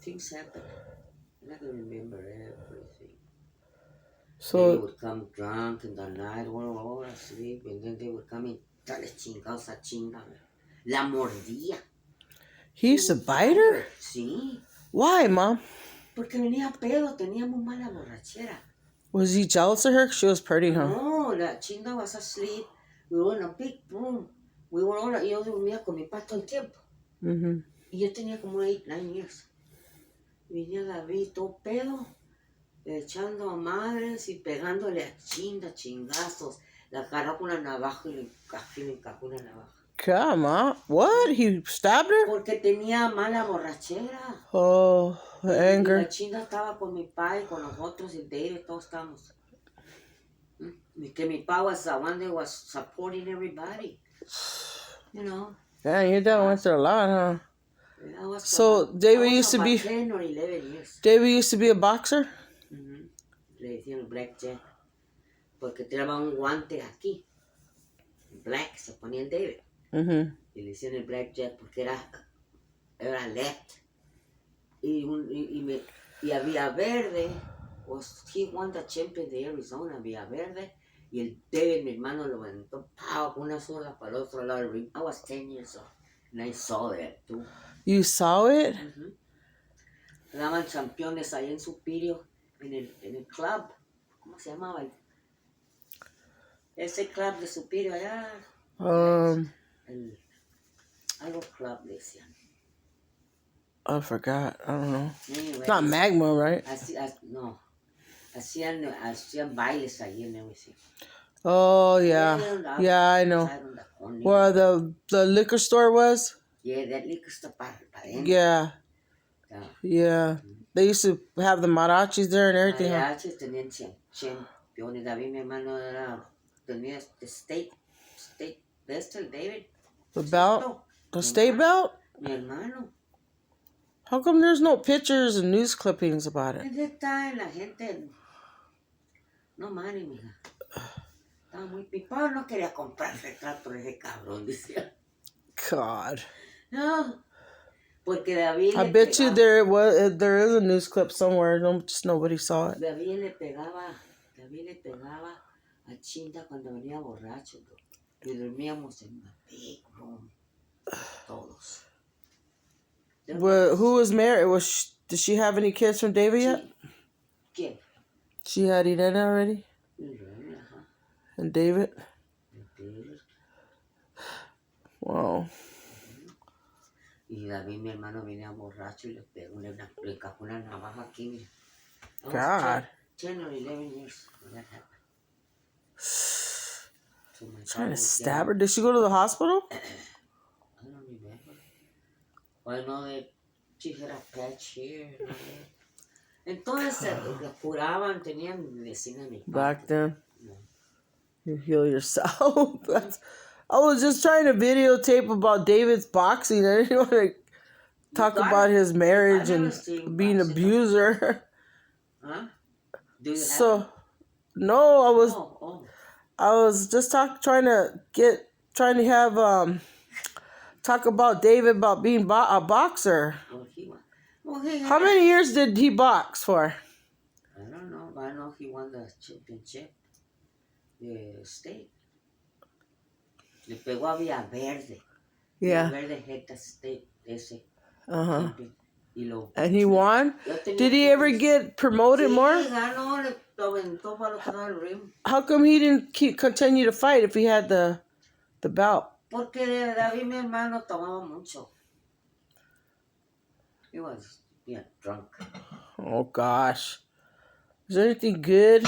things happen. And I can remember everything. They So would come drunk in the night, we were all asleep, and then they would come and dale chingados a chinga. La mordía. he He used to would bite bite her? her. Sí. Why, Mom? Porque venía pedo, teníamos mala borrachera. Was he jealous of her? 'Cause she was pretty, huh? No, la chinga was asleep. We were in a big room. We were all, yo dormía con mi papá todo el tiempo. Mm-hmm. Y yo tenía como 8, 9 years. Venía David todo pedo, echando a madres y pegándole a chingazos. La agarró con una navaja y le encajó una navaja. Come on. What? He stabbed her? Porque tenía mala borrachera. Oh, Y la anger. chinga estaba con mi papá y con nosotros y David, todos estábamos. Y que mi papá was the one that was supporting everybody. You know. Yeah, your dad went through a lot, huh? I was So about, David I was used to about be 10 or 11 years. David used to be a boxer? Le decían blackjack. Porque tiraba un guante aquí. Black, se ponía el David. Mm-hmm. Y le decían el blackjack porque era left. Y había verde. He won the champion de Arizona, había verde. Y el David, mi hermano, lo aventó con una sola para el otro lado del ring. I was 10 years old. And I saw that too. You saw it? Daban campeones ahí en Superior, en el club. ¿Cómo se llamaba? Ese club de Superior allá. Algo club le decían. I forgot. I don't know. Anyway, It's not Magma, right? No. Hacían bailes ahí en everything. Oh, yeah. Yeah, I know. Where the liquor store was? Yeah, that liquor store para Yeah. Yeah. They used to have the mariachis there and everything. Mariachis tenían campeones. David, mi hermano, tenía the state, David. The belt? The state belt? Mi hermano. How come there's no pictures and news clippings about it? At that time, la gente, no money, mija. Estaba muy pipado, no quería comprar retrato de ese cabrón, decía. God. No, porque David I bet you there is a news clip somewhere. Just nobody saw it. David le pegaba a Chinda cuando venía borracho. Y dormíamos en una big room. Todos. Well, who was married? Did she have any kids from David yet? ¿Quién? She had Irene already? Irene, ajá. And David? David. Wow. Y David, mi hermano, venía borracho y le encajó una navaja aquí. Mira. God. 10 or 11 years when that happened. So trying to stab her? Did she go to the hospital? I don't remember. I know that she had a patch here. Entonces, la curaban, tenían medicina en mi parte. Back then? No. You heal yourself. I was just trying to videotape about David's boxing. I didn't want to talk about his marriage and being an abuser. Huh? Do you have no, I was just trying to have talk about David about being a boxer. How many years did he box for? I don't know. I know he won the championship. The state. Le pegó a Villaverde. Yeah. Villaverde had the state ese. Champion. And he won? Did he ever get promoted more? How come he didn't continue to fight if he had the belt? Porque David, mi hermano, tomaba mucho. He was drunk. Oh, gosh. Is there anything good?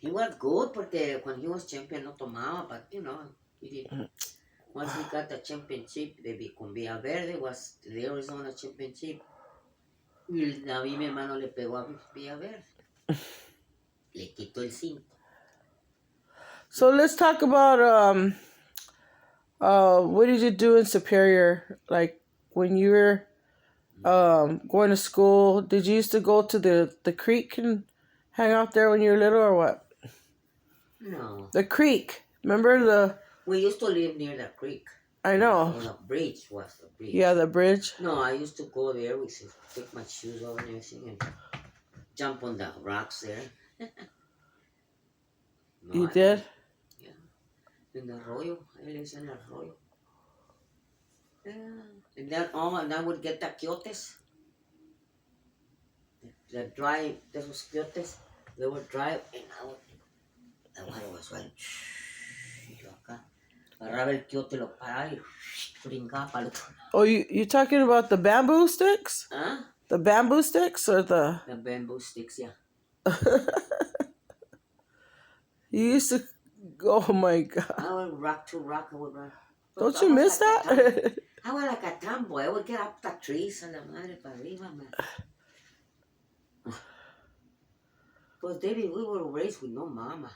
He was good porque when he was champion no tomaba, but you know, he did. Once he got the championship, con Villaverde was the Arizona championship. Y David, mi hermano, le pegó a Villaverde. Le quitó el cinto. So let's talk about what did you do in Superior? Like when you were going to school, did you used to go to the creek and hang out there when you were little or what? No. The creek. Remember We used to live near the creek. I know. The bridge was the bridge. Yeah, the bridge. No, I used to go there. We used to take my shoes off and everything and jump on the rocks there. No, You did? Yeah. In the arroyo. I lives in the arroyo. Yeah. And then I would get the quiotes. The dry, those quiotes, they would dry and the water was right. Y yo acá agarraba el quiote, lo paraba y brincaba para el otro. Oh, you talking about the bamboo sticks? Huh? The bamboo sticks or the... The bamboo sticks, yeah. You used to... Oh, my God. I would rock to rock. I would run. Don't you miss that? I was like a tomboy. I would get up the trees a la madre para arriba, man. Because David, we were raised with no mama.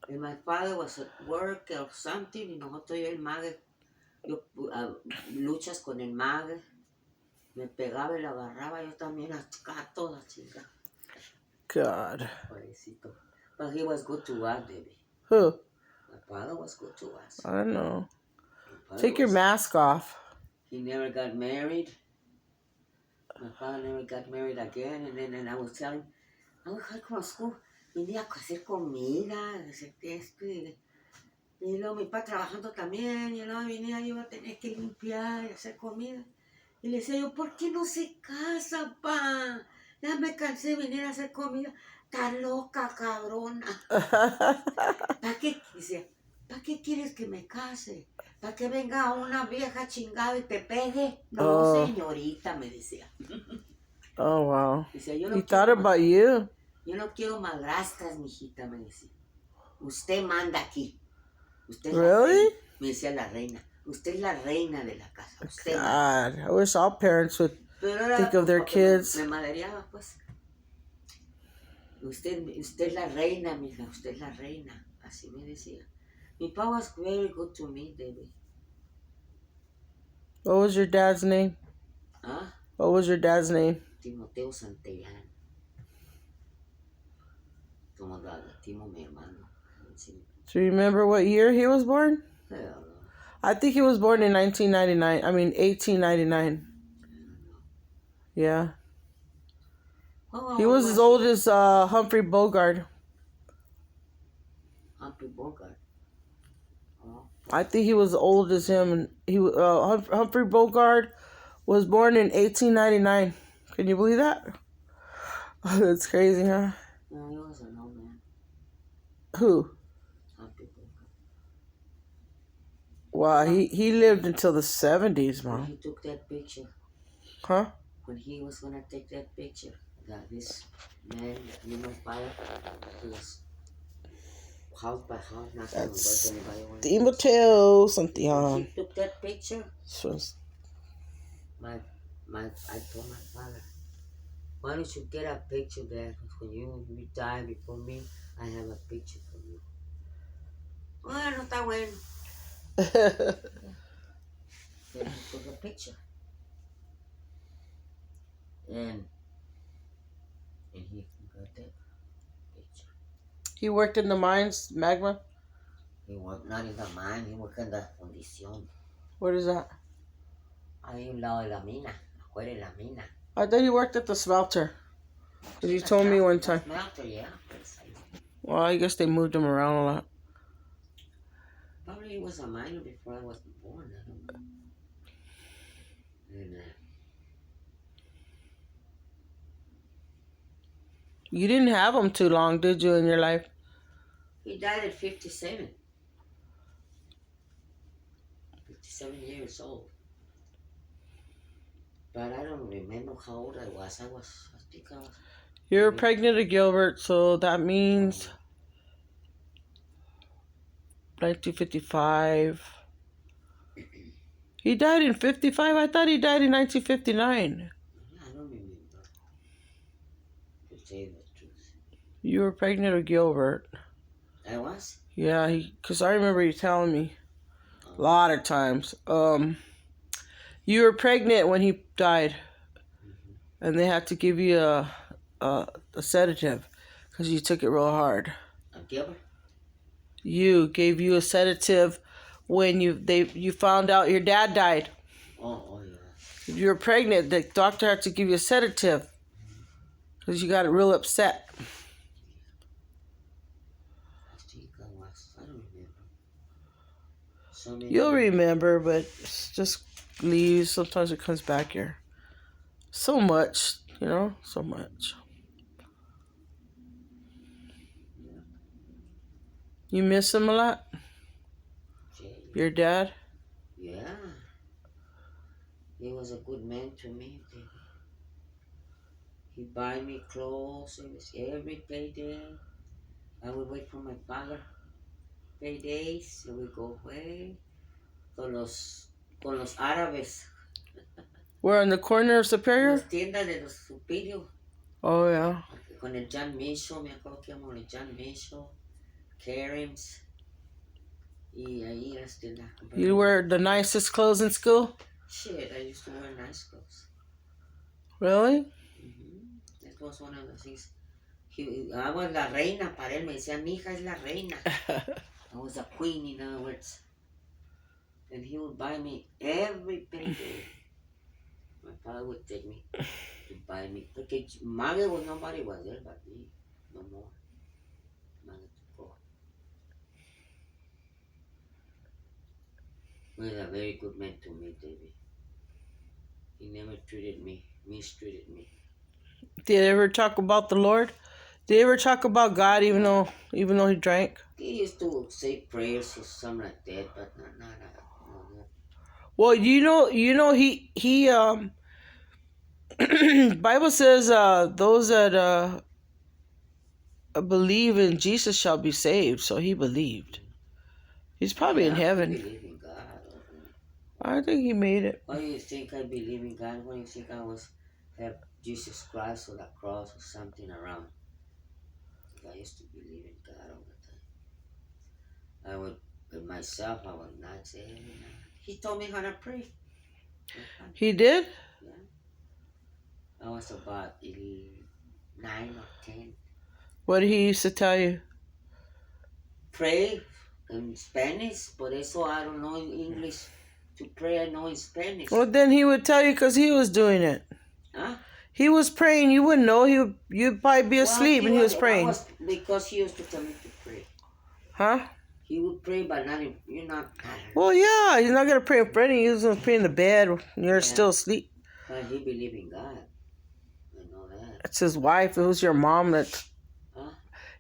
And my father was at work or something, y nosotros yo el mague, yo luchas con el mague, me pegaba y lo agarraba, yo también acá toda chica. God. Pobrecito. But he was good to us, baby. Who? My father was good to us. I don't know. Take your mask off. He never got married. My father never got married again. And then I was telling him, I would come to school, venía a hacer comida, hacer esto. Y luego mi papá trabajando también, y luego venía yo a tener que limpiar y hacer comida. Y le decía yo, ¿por qué no se casa, pa? Ya me cansé de venir a hacer comida. Está loca, cabrona. ¿Para qué? Decía, ¿para qué quieres que me case? ¿Para que venga una vieja chingada y te pegue? No, señorita, me decía. Oh, wow. Decía, yo no He thought about you. Yo no quiero madrastras, mijita, me decía. Usted manda aquí. Usted es la reina. Me decía la reina. Usted es la reina de la casa. Usted God, I wish all parents would think of their kids. Me madreaba, pues. Usted es la reina, mija. Usted es la reina. Así me decía. Mi pa was very good to me, Debbie. What was your dad's name? Huh? What was your dad's name? Timoteo Santellán. Como Timo, mi hermano. Do you remember what year he was born? Hell no. I think he was born in 1999. I mean, 1899. Yeah. He was as old as Humphrey Bogart. Humphrey Bogart. Oh. I think he was as old as him. Humphrey Bogart was born in 1899. Can you believe that? Oh, that's crazy, huh? No, he was an old man. Who? Humphrey Bogart. Wow, he lived until the 70s, When Mom. he took that picture. Huh? When he was going to take that picture, this man, my father, he was house by house, not going to That's work anybody. Timoteo something. When he took that picture, So, I told my father, why don't you get a picture there? When you die before me, I have a picture for you. Bueno, está bueno. Then he took a picture. And he got that picture. he worked in the mines, magma. He worked not in the mine, he worked in the fundición. What is that? Ahí un lado de la mina, afuera de la mina. I thought he worked at the smelter. Because you told me one time. Smelter, yeah. Well, I guess they moved him around a lot. Probably he was a miner before I was born. I don't know. And, You didn't have him too long, did you, in your life? he died at 57. 57 years old. But I don't remember how old I was. I think I was. You were pregnant with Gilbert, so that means 1955. He died in 55? I thought he died in 1959. I don't remember. To tell you the truth. You were pregnant with Gilbert. I was? Yeah, because I remember you telling me a lot of times. You were pregnant when he died, and they had to give you a sedative because you took it real hard. Gilbert? You gave you a sedative when you found out your dad died. Oh, yeah. You were pregnant. The doctor had to give you a sedative because you got real upset. I think I don't remember. So many. You'll remember, but it's just leaves. Sometimes it comes back here. So much, so much. Yeah. You miss him a lot? Yeah. Your dad? Yeah. He was a good man to me, baby. He buy me clothes. It was every payday. I would wait for my father. Paydays. So we go away. Con los árabes. We're on the corner of Superior? Las tiendas de los Superior. Oh, yeah. Con el John Misho. Me acuerdo que íbamos el John Misho. Karen's. Y ahí las tiendas. You wear the nicest clothes in school? Shit, I used to wear nice clothes. Really? That was one of the things. I was la reina para él. Me decía, mi hija es la reina. I was a queen, in other words. And he would buy me every payday. My father would take me to buy me. Because Mother was nobody was there but me. No more. Mother took over. He was a very good man to me, David. He never mistreated me. Did they ever talk about the Lord? Did they ever talk about God even though he drank? He used to say prayers or something like that, but not. Well, he Bible says those that believe in Jesus shall be saved. So he believed. He's probably in heaven. I believe in God. I think he made it. Why do you think I believe in God? Why do you think I have Jesus Christ or the cross or something around? I used to believe in God all the time. I would, with myself, I would not say every night. He told me how to pray. He did? Yeah. I was about 9 or 10. What did he used to tell you? Pray in Spanish, por eso I don't know in English. To pray, I know in Spanish. Well, then he would tell you because he was doing it. Huh? He was praying. You wouldn't know. You'd probably be asleep and he was praying. Because he used to tell me to pray. Huh? He would pray, but you're not. Well, yeah. He's not going to pray in front of you. He's going to pray in the bed when you're still asleep. But he believed in God. I know that. It's his wife. It was your mom that... Huh?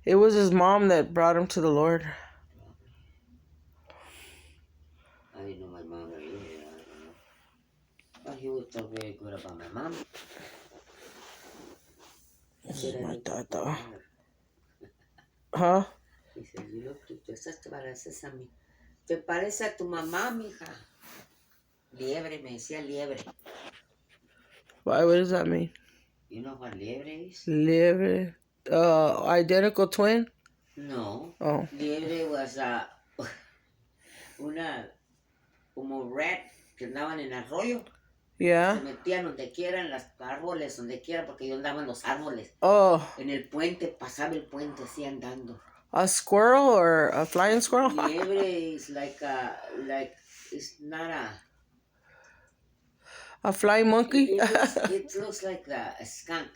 It was his mom that brought him to the Lord. I didn't know my mother either. I don't know. But he would talk very good about my mom. This is my tata. Huh? He said, you look, tú te pareces a mí. Te parece a tu mamá, mija. Liebre, me decía liebre. Why? What does that mean? You know what liebre is? Liebre. Identical twin? No. Oh. Liebre was una como rat que andaban en arroyo. Yeah. Se metían donde quiera, en los árboles, donde quiera, porque yo andaba en los árboles. Oh. En el puente, pasaba el puente así andando. A squirrel or a flying squirrel? Liebre is it's not a flying monkey? It looks like a skunk,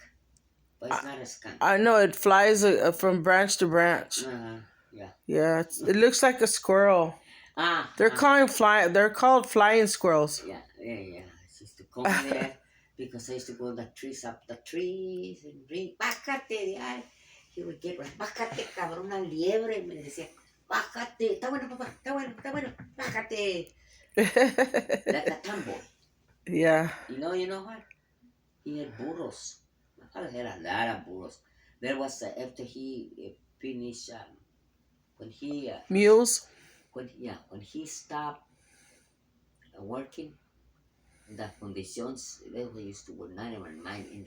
but it's not a skunk. I know, it flies from branch to branch. Yeah. Yeah, it looks like a squirrel. They're called flying squirrels. Yeah. I used to come there because I used to go up the trees and bring, bájate de ahí. He would get right, bájate, cabrón, una liebre. Me decía, bájate, está bueno, papá, está bueno, bájate. Like a tomboy. Yeah. You know what? He had burros. My father had a lot of burros. There was, after he finished, when he... Mules? When he stopped working, the conditions, they used to work not even mine in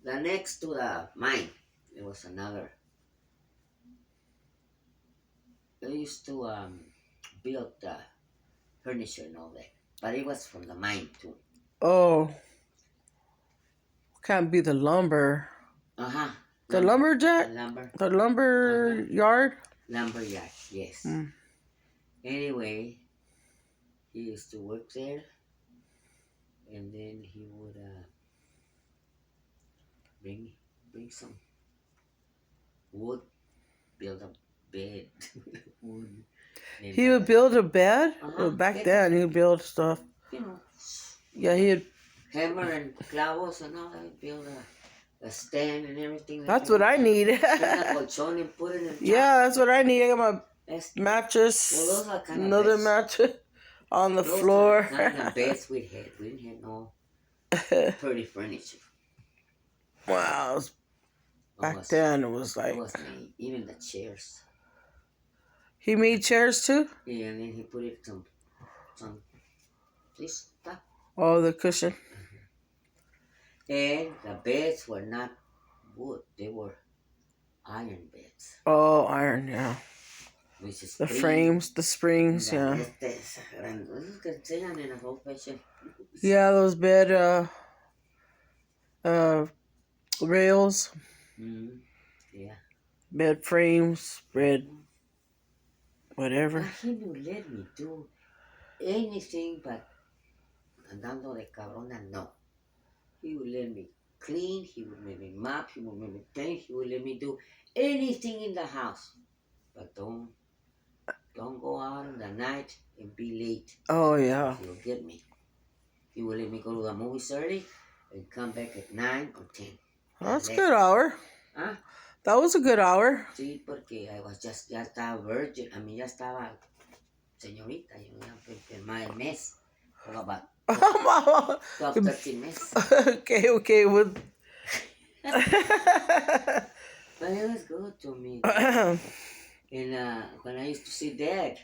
the next to the mine, there was another. They used to build the furniture and all that, but it was from the mine too. Oh, can't be the lumber. The lumberjack? The lumber yard? Lumber yard, yes. Anyway, he used to work there, and then he would bring bring some wood, build a bed, wood, and He would build a bed? Well, back bed, then, he'd build stuff. you know, Yeah, he'd... hammer and clavos and all that, build a stand and everything. That's what I need. Bring a colchón and put it in the top. Yeah, that's what I need. I got my That's, mattress, well, those are kind of another beds. mattress on the Those floor. kind of beds we had. We didn't have no pretty furniture. Wow, back then it was It like... was made, even the chairs. He made chairs too? Yeah, and then he put it some this stuff. Oh, the cushion. And the beds were not wood; they were iron beds. Oh, iron, yeah. Which is The frames, the springs, yeah. Yeah, those bed rails, Yeah. bed frames, bed whatever. He would let me do anything but andando de cabrona, no. He would let me clean, he would let me mop, he would let me paint, he would let me do anything in the house. But don't go out in the night and be late. Oh, yeah. He'll get me. He will let me go to the movies early and come back at 9 or 10. That's a good hour. Huh? That was a good hour. Sí, porque I was ya estaba virgin. I mean, ya estaba señorita, you know, in my mess. For about 12, 13 mess. Okay. With... But it was good to me. And when I used to see Dad,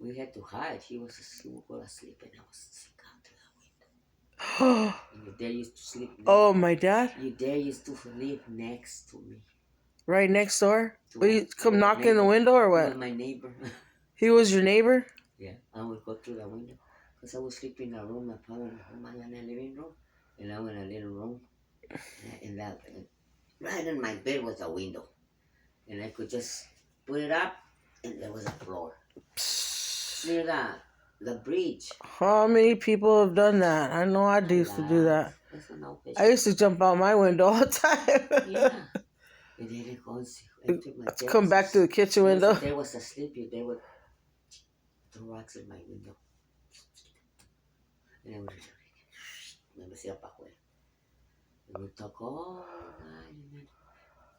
we had to hide. He would go to sleep and I was sick out the window. And your dad used to sleep. Oh, my dad? Your dad used to sleep next to me. Right next door? Would you come knock in the window or what? He was my neighbor. He was your neighbor? Yeah, I would go through the window. Because I would sleep in a room, my father in the living room, and I was in a little room. And right in my bed was a window. And I could just put it up, and there was a floor. Near the bridge. How many people have done that? I know I used to do that. I used to jump out my window all the time. Yeah. And then I Come back to the kitchen window. There was a sleepy. They would throw rocks in my window. And I would me decía para afuera. And we talk all night, and then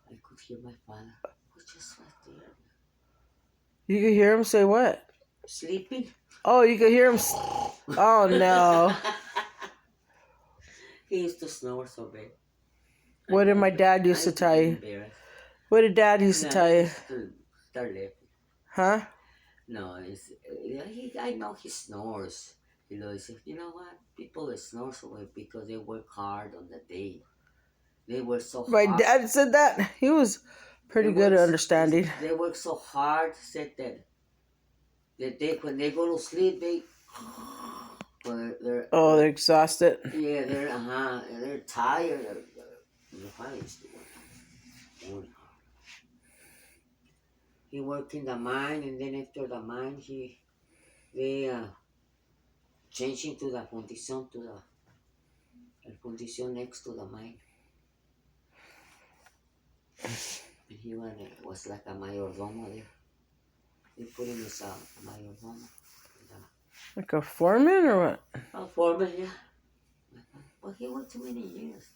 I could hear my father. He was just right there. You could hear him say what? Sleeping. Oh, you could hear him. Oh, no. He used to snore so bad. What did my dad used to tell you? What did Dad used to tell you? Start laughing. Huh? No, I know he snores. He says, you know what? People that snore so well because they work hard on the day. They work so hard. My dad said that? He was pretty good at understanding. They work so hard, said that when they go to sleep, they're exhausted. Yeah, they're tired. They're probably used to work. He worked in the mine, and then after the mine, they changed into the fundición, el fundición next to the mine. And he was like a mayordomo there. They put him as a mayordomo. Like a foreman or what? A foreman, yeah. But he worked too many years.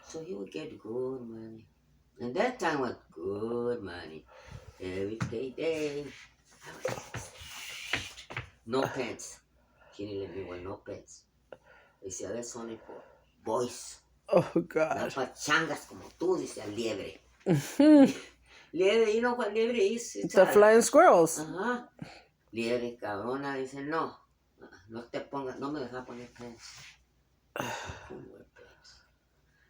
So he would get good money. And that time was good money. Every day. No pants. He didn't let me wear no pants. He said, that's only for boys. Oh, God. Not para changas como tú, dice liebre. Liebre, you know what liebre is? It's the flying squirrels. Liebre, cabrona, dice, no. No me deja poner pants. I couldn't wear pants.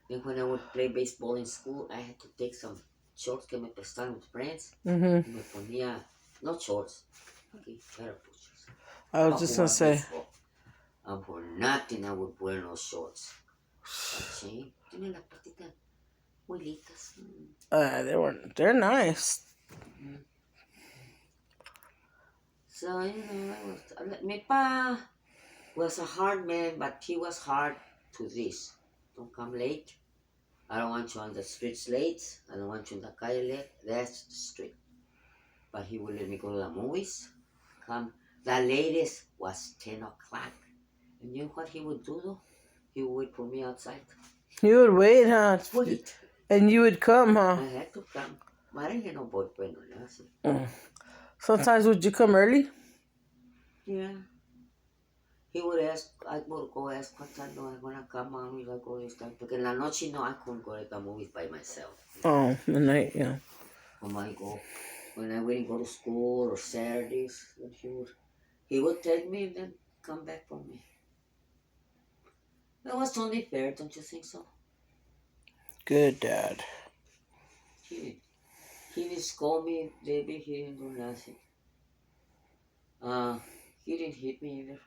Then when I would play baseball in school, I had to take some shorts que me prestaron with friends. Me ponía, no shorts. Okay, better pictures. I was just going to say. And for nothing I would wear no shorts. Sí, tienen las patitas muy listas. They're nice. So, my pa was a hard man, but he was hard to this. Don't come late. I don't want you on the streets late. I don't want you in the calle late. That's the street. But he would let me go to the movies. Come. The latest was 10 o'clock. And you know what he would do though? He would wait for me outside. You would wait, huh? Wait. And you would come, huh? I had to come. I didn't get no boyfriend or nothing. Sometimes would you come early? Yeah. He would ask, I would go ask what time do I want to come, mommy, I go this time. Because in la noche, no, I couldn't go to the movies by myself. Oh, the night, yeah. When I wouldn't go to school or Saturdays, then he would take me and then come back for me. That was only fair, don't you think so? Good dad. He didn't scold me, Debbie, he didn't do nothing. He didn't hit me either.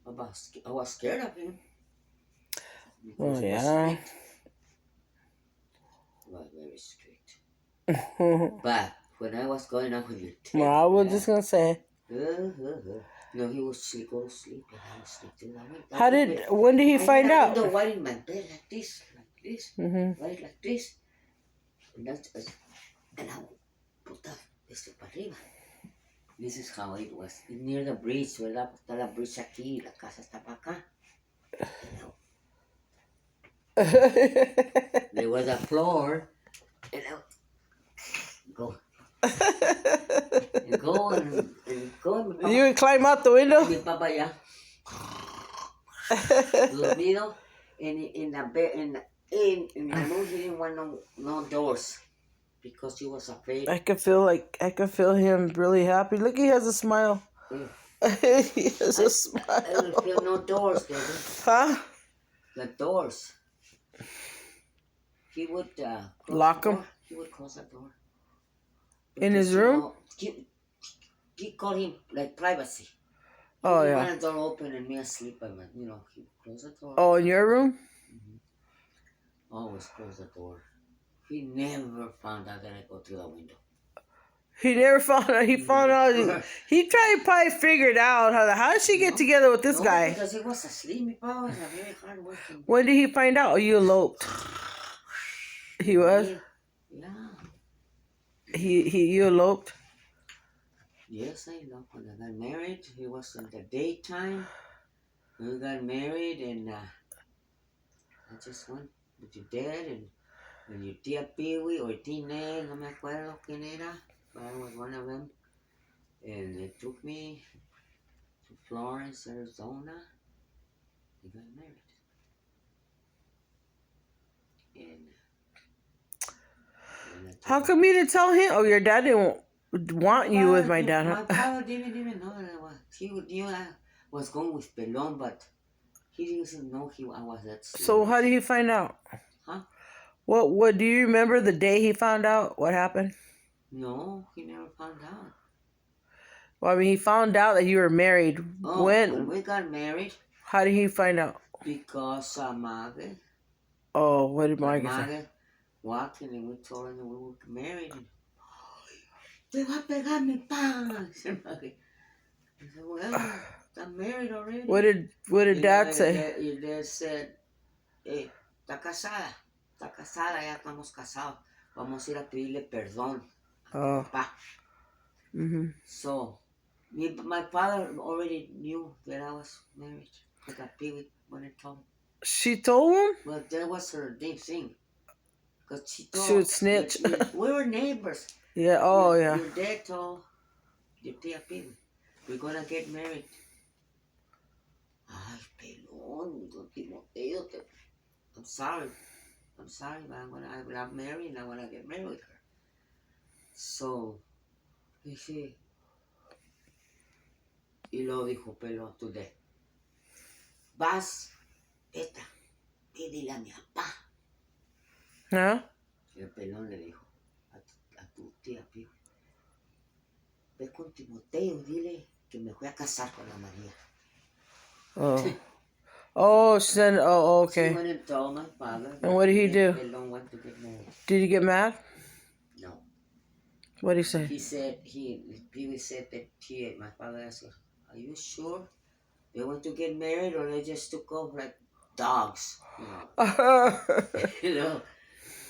I was scared of him. Oh, He was yeah. strict. He was very strict. But when I was going out with you, Well, I was just gonna say. No, he would go to sleep, and I was sleeping. When did he find out? I was in my bed like this, Mm-hmm. right like this. And I would put this para arriba. This is how it was. Near the bridge, ¿verdad? Está la bridge aquí, la casa está para acá. There was a floor, and I would go. And go. You would climb out the window? Mi papá ya. Dormido in the bed, in the room, he didn't want no doors. Because he was afraid. I could feel him really happy. Look, he has a smile. He has a smile. I don't feel no doors, baby. Huh? The doors. He would Lock them? He would close the door. In his room? He called him like privacy. Oh, he yeah. wanted the door open and me asleep. He would close the door. Oh, in your room? Mm-hmm. Always close the door. He never found out that I go through the window. He never found out. He found out. He probably figured out how did she get together with this guy? Because he was asleep. My father was a very hard working. When did he find out? Oh, you eloped. He was? Yeah. You eloped? Yes, I know. When I got married, he was in the daytime. We got married, and I just went with your dad and your tía Peewee or Tine, no me acuerdo quién era, but I was one of them. And they took me to Florence, Arizona. We got married. And How come you didn't tell him? Oh, your dad didn't want you with my dad, huh? My father didn't even know that I was. He knew I was going with Pelon, but he didn't know I was that serious. So how did he find out? Huh? What do you remember the day he found out? What happened? No, he never found out. Well, I mean, he found out that you were married. Oh, when we got married. How did he find out? Because Mage. Oh, what did Mage say? Mage walked in and we told him that we were married. Te va a pegar mi pan. I said, well, I'm married already. What did Dad say? Your dad said, hey, está casada, ya estamos casados. Vamos a ir a pedirle perdón a tu papá. Mm-hmm. So, my father already knew that I was married. Because I paid when I told him. She told him? Well, that was her deep thing. Because she would snitch. We were neighbors. Yeah, yeah. Your dad told your tía Peewee, we're going to get married. Ay, pelón, Timoteo. I'm sorry, but I'm married and I want to get married with her. So, he said, y lo dijo Pelón today. Vas, pídele a mi papá. ¿Ah? Y el Pelón le dijo a tu tía Peewee, ve con Timoteo y dile que me voy a casar con la María. Oh. Oh, she said, oh, okay. She went and told my father. And what did he do? Pelón went to get married. Did he get mad? No. What did he say? He said, he said that my father asked her, are you sure they want to get married or they just took off like dogs? You know. You know.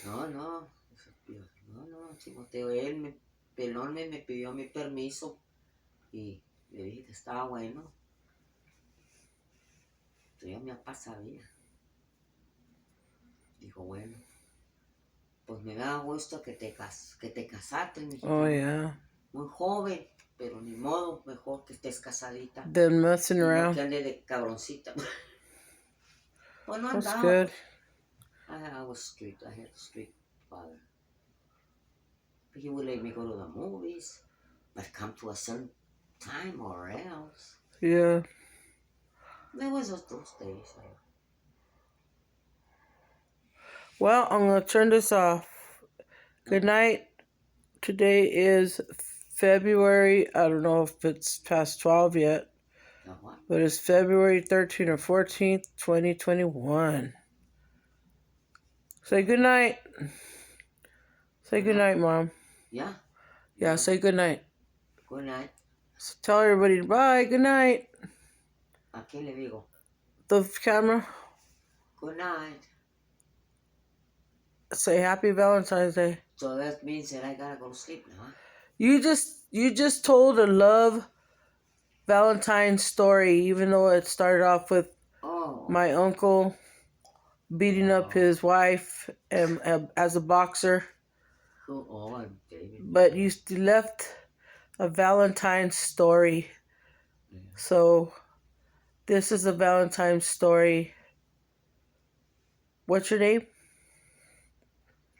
No, no. No, no, Timoteo, Pelón me pidió mi permiso y le dije que estaba bueno. Entonces ya mi papá sabía. Dijo, bueno, pues me da gusto que te casaste, mijito. Oh, yeah. Muy joven, pero ni modo, mejor que estés casadita. Then messing Y no around. que ande de cabroncita. Pues no That's andaba. good. I was strict. I had a strict father. But he would let me go to the movies, but come to a certain time or else. Yeah. There was those days. Well, I'm going to turn this off. Good night. Today is February. I don't know if it's past 12 yet, but it's February 13th or 14th, 2021. Say good night. Say good night, Mom. Yeah? Yeah, say good night. Good night. So tell everybody bye, good night. ¿A quién le digo? The camera. Good night. Say happy Valentine's Day. So that means that I gotta go to sleep now, huh? You just told a love Valentine story, even though it started off with my uncle beating up his wife and as a boxer. But you left a Valentine story. Yeah. So this is a Valentine story. What's your name?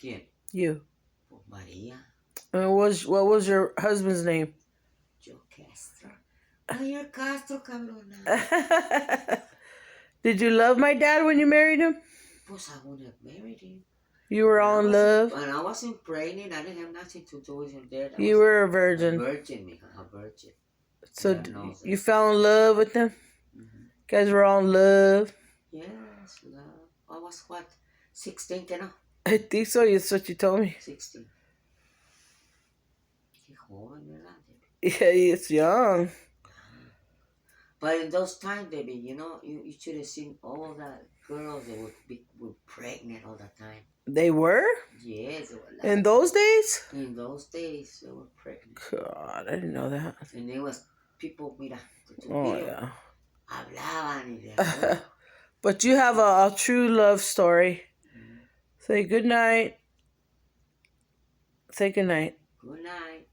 ¿Quién? You. María. And what was your husband's name? Yo, Castro. Oh, you're Castro, cabrona. Did you love my dad when you married him? Pues I wouldn't have married him. You were all in love? When I wasn't pregnant, I didn't have nothing to do with your dad. You were a virgin. A virgin, mija, a virgin. So you fell in love with them? Mm-hmm. Guys were all in love? Yes, love. I was what? 16, que no? I think so. That's what you told me. 16. Qué joven, ¿verdad? Yeah, it's young. But in those times, baby, you know, you should have seen all the girls that were pregnant all the time. They were? Yes. They were in those days? In those days, they were pregnant. God, I didn't know that. And there was people, mira, yeah. Hablaban y de But you have a true love story. Mm-hmm. Say good night. Say good night. Good night.